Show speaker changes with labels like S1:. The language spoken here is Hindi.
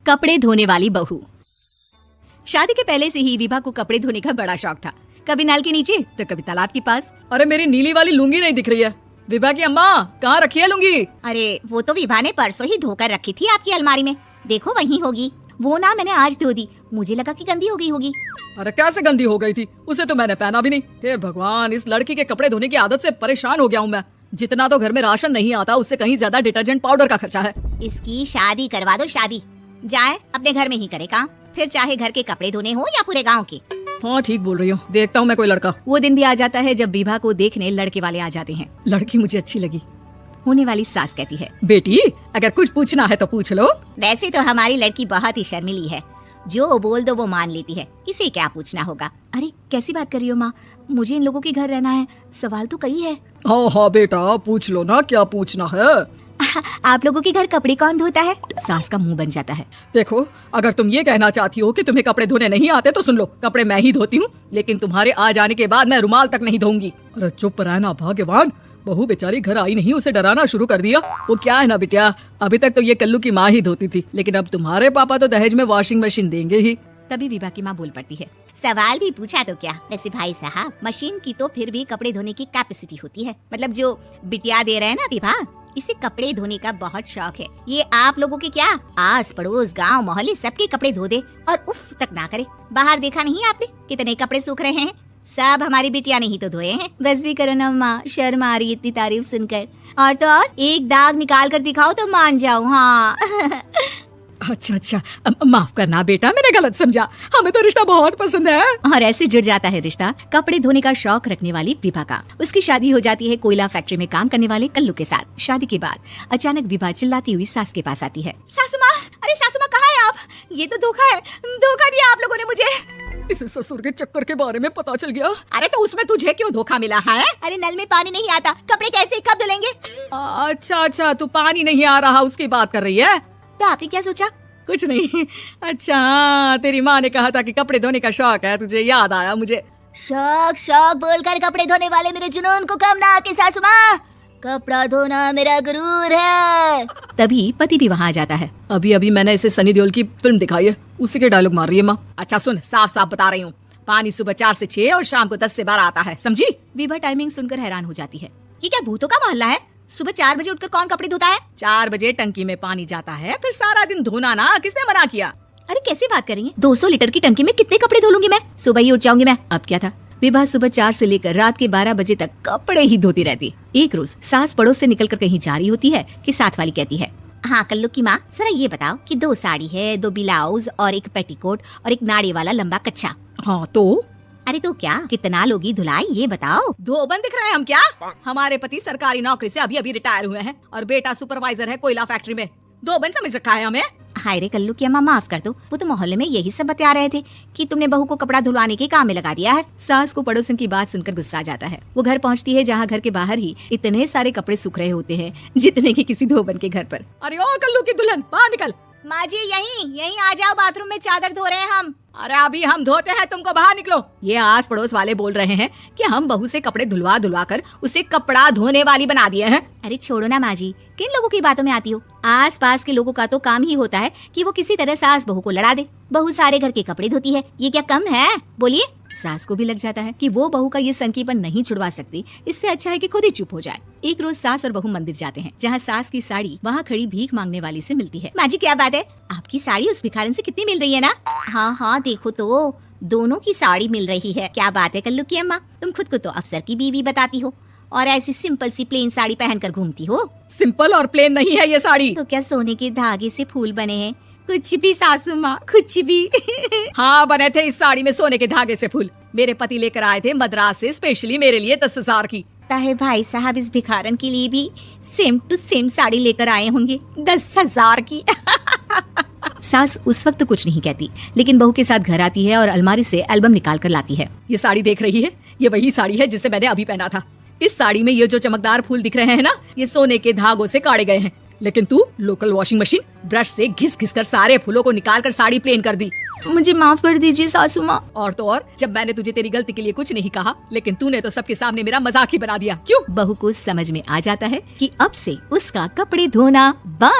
S1: कपड़े धोने वाली बहू। शादी के पहले से ही विभा को कपड़े धोने का बड़ा शौक था। कभी नल के नीचे तो कभी तालाब के पास।
S2: अरे मेरी नीली वाली लुंगी नहीं दिख रही है। विभा की अम्मा कहाँ रखी है लुंगी?
S3: अरे वो तो विभा ने परसों ही धोकर रखी थी आपकी अलमारी में, देखो वहीं होगी। वो ना मैंने आज धो दी, मुझे लगा कि गंदी हो गई होगी।
S2: अरे कैसे गंदी हो गई थी? उसे तो मैंने पहना भी नहीं। हे भगवान, इस लड़की के कपड़े धोने की आदत से परेशान हो गया हूँ मैं। जितना तो घर में राशन नहीं आता उससे कहीं ज्यादा डिटर्जेंट पाउडर का खर्चा है।
S3: इसकी शादी करवा दो, शादी जाए अपने घर में ही करे काम, फिर चाहे घर के कपड़े धोने हो या पूरे गांव के।
S2: हाँ ठीक बोल रही हूँ, देखता हूँ मैं कोई लड़का।
S1: वो दिन भी आ जाता है जब विभा को देखने लड़के वाले आ जाते हैं।
S2: लड़की मुझे अच्छी लगी।
S1: होने वाली सास कहती है,
S2: बेटी अगर कुछ पूछना है तो पूछ लो।
S3: वैसे तो हमारी लड़की बहुत ही शर्मीली है, जो बोल दो वो मान लेती है, इसे क्या पूछना होगा।
S1: अरे कैसी बात कर रही हो माँ, मुझे इन लोगों के घर रहना है, सवाल तो कई है।
S2: हाँ हाँ बेटा पूछ लो ना, क्या पूछना है।
S1: आप लोगों के घर कपड़े कौन धोता है? सास का मुंह बन जाता है।
S2: देखो अगर तुम ये कहना चाहती हो कि तुम्हें कपड़े धोने नहीं आते तो सुन लो, कपड़े मैं ही धोती हूँ, लेकिन तुम्हारे आ जाने के बाद मैं रुमाल तक नहीं धोऊंगी। अरे चुप रहना भगवान, बहू बेचारी घर आई नहीं, उसे डराना शुरू कर दिया। वो क्या है ना बेटा, अभी तक तो ये कल्लू की माँ ही धोती थी, लेकिन अब तुम्हारे पापा तो दहेज में वॉशिंग मशीन देंगे ही।
S1: तभी विभा की माँ बोल पड़ती है,
S3: सवाल भी पूछा तो क्या। वैसे भाई साहब, मशीन की तो फिर भी कपड़े धोने की कैपेसिटी होती है, मतलब जो बिटिया दे रहे हैं ना विभा, इसे कपड़े धोने का बहुत शौक है। ये आप लोगों के क्या आस पड़ोस गांव मोहल्ले सबके कपड़े धो दे और उफ तक ना करे। बाहर देखा नहीं आपने कितने कपड़े सूख रहे हैं? सब हमारी बिटिया ने ही तो धोए हैं।
S1: बस भी करो ना माँ, शर्म आ रही है इतनी तारीफ सुनकर। और तो और एक दाग निकाल कर दिखाओ तो मान जाऊँ। हाँ
S2: अच्छा माफ करना बेटा, मैंने गलत समझा, हमें तो रिश्ता बहुत पसंद है।
S1: और ऐसे जुड़ जाता है रिश्ता कपड़े धोने का शौक रखने वाली विभा का। उसकी शादी हो जाती है कोयला फैक्ट्री में काम करने वाले कल्लू के साथ। शादी के बाद अचानक विभा चिल्लाती हुई सास के पास आती है,
S3: सासू माँ, अरे सासू माँ कहाँ है आप? ये तो धोखा है, धोखा दिया आप लोगों ने मुझे।
S2: इसे ससुर के चक्कर के बारे में पता चल गया।
S3: अरे तो उसमें तुझे क्यों धोखा मिला है? अरे नल में पानी नहीं आता, कपड़े कैसे कब धुलेंगे?
S2: अच्छा तू पानी नहीं आ रहा उसकी बात कर रही है?
S3: तो आपने क्या सोचा?
S2: कुछ नहीं। अच्छा तेरी माँ ने कहा था कि कपड़े धोने का शौक है तुझे, याद आया मुझे।
S3: शौक बोलकर कपड़े धोने वाले मेरे जुनून को कम ना आके सासू माँ, कपड़ा धोना मेरा गुरूर है।
S1: तभी पति भी वहाँ आ जाता है।
S2: अभी मैंने इसे सनी देओल की फिल्म दिखाई है, उसी के डायलॉग मार रही है माँ। अच्छा सुन, साफ साफ बता रही हूँ, पानी सुबह 4 से 6 और शाम को 10 से 12 आता है, समझी?
S1: विभा टाइमिंग सुनकर हैरान हो जाती है।
S3: ये क्या भूतों का मोहल्ला है? सुबह 4 बजे उठकर कौन कपड़े धोता है?
S2: 4 बजे टंकी में पानी जाता है, फिर सारा दिन धोना ना, किसने मना किया?
S1: अरे कैसे बात कर रही हैं? 200 लीटर की टंकी में कितने कपड़े धो लूंगी मैं? सुबह ही उठ जाऊंगी मैं। अब क्या था, विभा सुबह 4 से लेकर रात के 12 बजे तक कपड़े ही धोती रहती। एक रोज सास पड़ोस से निकलकर कहीं जा रही होती है कि साथ वाली कहती है,
S3: हाँ कल्लू की माँ, जरा ये बताओ कि 2 साड़ी है, 2 ब्लाउज और एक पेटीकोट और एक नाड़ी वाला लंबा कच्छा।
S2: हाँ तो?
S3: अरे तो क्या, कितना लोगी धुलाई ये बताओ।
S2: धोबन दिख रहे हैं हम क्या? हमारे पति सरकारी नौकरी से अभी रिटायर हुए हैं और बेटा सुपरवाइजर है कोयला फैक्ट्री में। धोबन समझ रखा है हमें?
S3: हाय रे कल्लू की अम्मा, माफ कर दो, वो तो मोहल्ले में यही सब बता रहे थे कि तुमने बहू को कपड़ा धुलवाने के काम में लगा दिया है।
S1: सास को पड़ोसन की बात सुनकर गुस्सा आ जाता है। वो घर पहुंचती है जहाँ घर के बाहर ही इतने सारे कपड़े सूख रहे होते हैं जितने कि किसी धोबन के घर पर।
S2: अरे ओ कल्लू की दुल्हन, बाहर निकल।
S3: माँ जी यहीं आ जाओ, बाथरूम में चादर धो रहे हैं हम।
S2: अरे अभी हम धोते हैं, तुमको बाहर निकलो। ये आस पड़ोस वाले बोल रहे हैं कि हम बहू से कपड़े धुलवा कर उसे कपड़ा धोने वाली बना दिए हैं।
S3: अरे छोड़ो ना माँ जी, किन लोगों की बातों में आती हो? आस पास के लोगों का तो काम ही होता है कि वो किसी तरह सास बहू को लड़ा दे। बहू सारे घर के कपड़े धोती है, ये क्या कम है? बोलिए।
S1: सास को भी लग जाता है कि वो बहू का ये सनकीपन नहीं छुड़वा सकती, इससे अच्छा है कि खुद ही चुप हो जाए। एक रोज सास और बहू मंदिर जाते हैं जहाँ सास की साड़ी वहाँ खड़ी भीख मांगने वाली से मिलती है।
S3: माँ जी क्या बात है, आपकी साड़ी उस भिखारन से कितनी मिल रही है ना? हाँ देखो तो दोनों की साड़ी मिल रही है। क्या बात है कल्लू की अम्मा, तुम खुद को तो अफसर की बीवी बताती हो और ऐसी सिंपल सी प्लेन साड़ी पहनकर घूमती हो।
S2: सिंपल और प्लेन नहीं है ये साड़ी।
S3: तो क्या सोने के धागे से फूल बने हैं? कुछ भी सासू माँ, कुछ भी।
S2: हाँ बने थे इस साड़ी में सोने के धागे से फूल। मेरे पति लेकर आए थे मद्रास से स्पेशली मेरे लिए 10,000 की।
S3: ताहे भाई साहब इस भिखारन के लिए भी सेम टू सेम साड़ी लेकर आए होंगे 10,000 की।
S1: सास उस वक्त कुछ नहीं कहती, लेकिन बहू के साथ घर आती है और अलमारी से एल्बम निकाल कर लाती है।
S2: ये साड़ी देख रही है, ये वही साड़ी है जिसे मैंने अभी पहना था। इस साड़ी में ये जो चमकदार फूल दिख रहे हैं ना, ये सोने के धागों से काटे गए हैं, लेकिन तू लोकल वॉशिंग मशीन ब्रश से घिस कर सारे फूलों को निकाल कर साड़ी प्लेन कर दी।
S1: मुझे माफ कर दीजिए सासू माँ।
S2: और तो और, जब मैंने तुझे तेरी गलती के लिए कुछ नहीं कहा, लेकिन तूने तो सबके सामने मेरा मजाक ही बना दिया। क्यों?
S1: बहू को समझ में आ जाता है कि अब से उसका कपड़े धोना बंद।